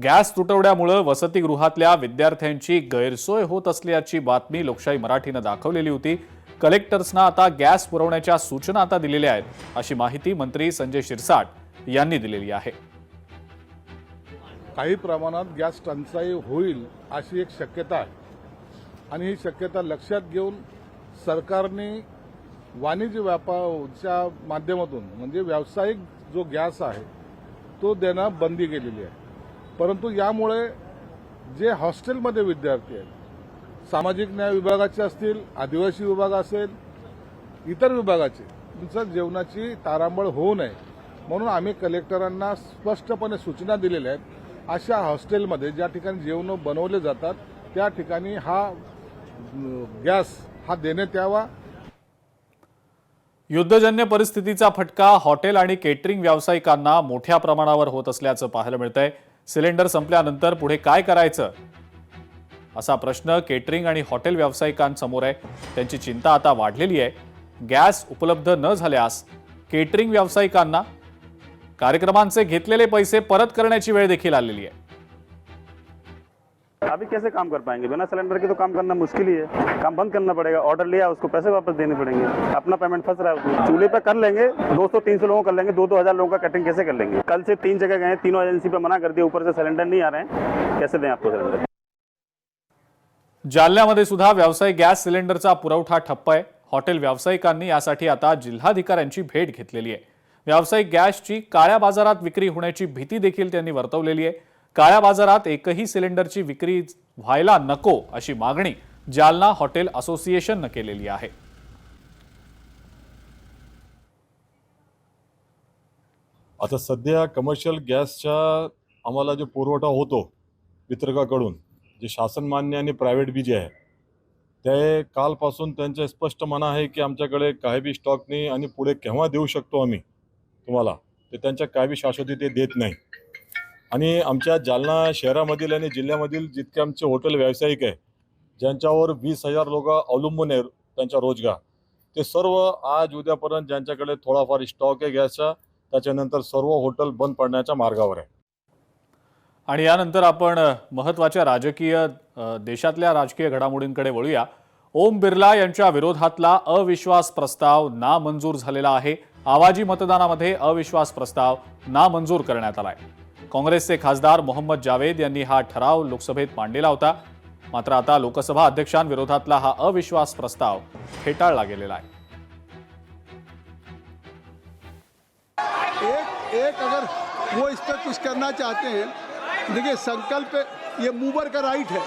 Gas तुटवड्यामुळे वसतिगृहातल्या विद्यार्थ्यांची गैरसोय होत असल्याची बातमी लोकशाही मराठीने दाखवलेली होती। कलेक्टर्सना आता गॅस पुरवण्याच्या सूचना आता दिलेल्या आहेत, अशी माहिती मंत्री संजय शिरसाट यांनी दिलेली आहे। काही प्रमाणात गॅस टंचाई होईल अशी एक शक्यता आहे आणि ही शक्यता लक्षात घेऊन सरकारने वाणिज्य व्यापाराच्या माध्यमातून म्हणजे व्यावसायिक जो गॅस आहे तो देणं बंदी केलेली आहे। परंतु यामुळे जे हॉस्टेलमध्ये विद्यार्थी आहेत, सामाजिक न्याय विभागाचे असतील, आदिवासी विभाग असेल, इतर विभागाचे त्यांच्या जेवणाची तारांबळ होऊ नये म्हणून आम्ही कलेक्टरांना स्पष्टपणे सूचना दिलेल्या आहेत। अशा हॉस्टेलमध्ये ज्या ठिकाणी जेवण बनवले जातात त्या ठिकाणी हा गॅस हा देण्यात यावा। युद्धजन्य परिस्थितीचा फटका हॉटेल आणि केटरिंग व्यावसायिकांना मोठ्या प्रमाणावर होत असल्याचं पाहायला मिळतंय। सिलेंडर संपल्यानंतर पुढे काय करायचं असा प्रश्न केटरिंग आणि हॉटेल व्यावसायिकांसमोर आहे। त्यांची चिंता आता वाढलेली आहे। गॅस उपलब्ध न झाल्यास केटरिंग व्यावसायिकांना कार्यक्रमांचे घेतलेले पैसे परत करण्याची वेळ देखील आलेली आहे। अभी कैसे काम कर पाएंगे? बिना सिलेंडर के तो काम करना मुश्किल ही है। काम बंद करना पड़ेगा। ऑर्डर लिया उसको पैसे वापस देने पड़ेंगे। अपना पेमेंट फंस रहा है उसमें। चूल्हे पे कर लेंगे, 200-300 लोगों कर लेंगे, 2-2 हजार लोगों का कैटरिंग कैसे कर लेंगे? कल से 3 जगह गए, तीनों एजेंसी पे मना कर दिया, ऊपर से सिलेंडर नहीं आ रहे हैं, कैसे दें आपको सिलेंडर? जालन्यामध्ये सुद्धा व्यावसायिक गॅस सिलेंडरचा पुरवठा ठप्प आहे। हॉटेल व्यावसायिकांनी यासाठी आता जिल्हाधिकाऱ्यांची भेट घेतलेली आहे। व्यावसायिक गॅसची काळ्या बाजारात विक्री होण्याची भीती देखील त्यांनी वर्तवलेली आहे। काळ्या बाजारात एकही सिलेंडरची विक्री व्हायला नको अशी मागणी जालना हॉटेल असोसिएशनने केलेली आहे। आता सध्या कमर्शियल गॅसचा आम्हाला जो पुरवठा होतो वितरकाकडून, जे शासन मान्य आणि प्रायव्हेट बी जे आहे, ते कालपासून त्यांचे स्पष्ट म्हणणं आहे की आमच्याकडे काही बी स्टॉक नाही आणि पुढे केव्हा देऊ शकतो आम्ही तुम्हाला, ते त्यांच्या काही बी शाश्वती ते देत नाही। आणि आमच्या जालना शहरामधील आणि जिल्ह्यामधील जितके आमचे हॉटेल व्यावसायिक आहे, ज्यांच्यावर 20,000 लोक अवलंबून आहे त्यांचा रोजगार, ते सर्व आज उद्यापर्यंत ज्यांच्याकडे थोडाफार स्टॉक आहे गॅसचा, त्याच्यानंतर सर्व हॉटेल बंद पडण्याच्या मार्गावर आहे। आणि यानंतर आपण महत्त्वाच्या देशातल्या राजकीय घडामोडींकडे वळूया। ओम बिर्ला यांच्या विरोधातला अविश्वास प्रस्ताव नामंजूर झालेला आहे। आवाजी मतदानामध्ये अविश्वास प्रस्ताव नामंजूर करण्यात आलाय। काँग्रेसचे खासदार मोहम्मद जावेद यांनी हा ठराव लोकसभेत मांडलेला होता, मात्र आता लोकसभा अध्यक्षांविरोधातला हा अविश्वास प्रस्ताव फेटाळला गेलेला आहे। एक अगर वो इस पर कुछ करना चाहते हैं, देखिए संकल्प ये मूवर का राइट है,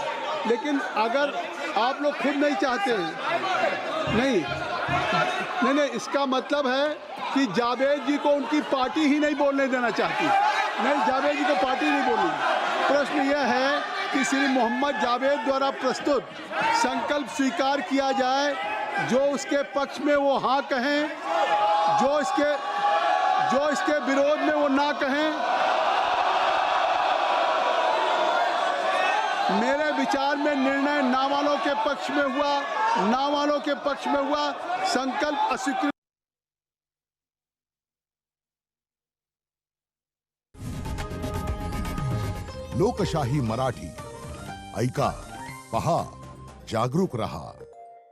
लेकिन अगर आप लोग खुद नहीं चाहते हैं, नहीं, इसका मतलब है कि जावेद जी को उनकी पार्टी ही नहीं बोलने देना चाहती। नहीं, जावेद जी को पार्टी नहीं बोलनी। प्रश्न यह है कि श्री मोहम्मद जावेद द्वारा प्रस्तुत संकल्प स्वीकार किया जाए, जो उसके पक्ष में वो हाँ कहें, जो इसके विरोध में वो ना कहें। मेरे विचार में निर्णय ना वालों के पक्ष में हुआ, ना वालों के पक्ष में हुआ। संकल्प अस्वीकृत। लोकशाही मराठी ऐका, पहा, जागरूक रहा।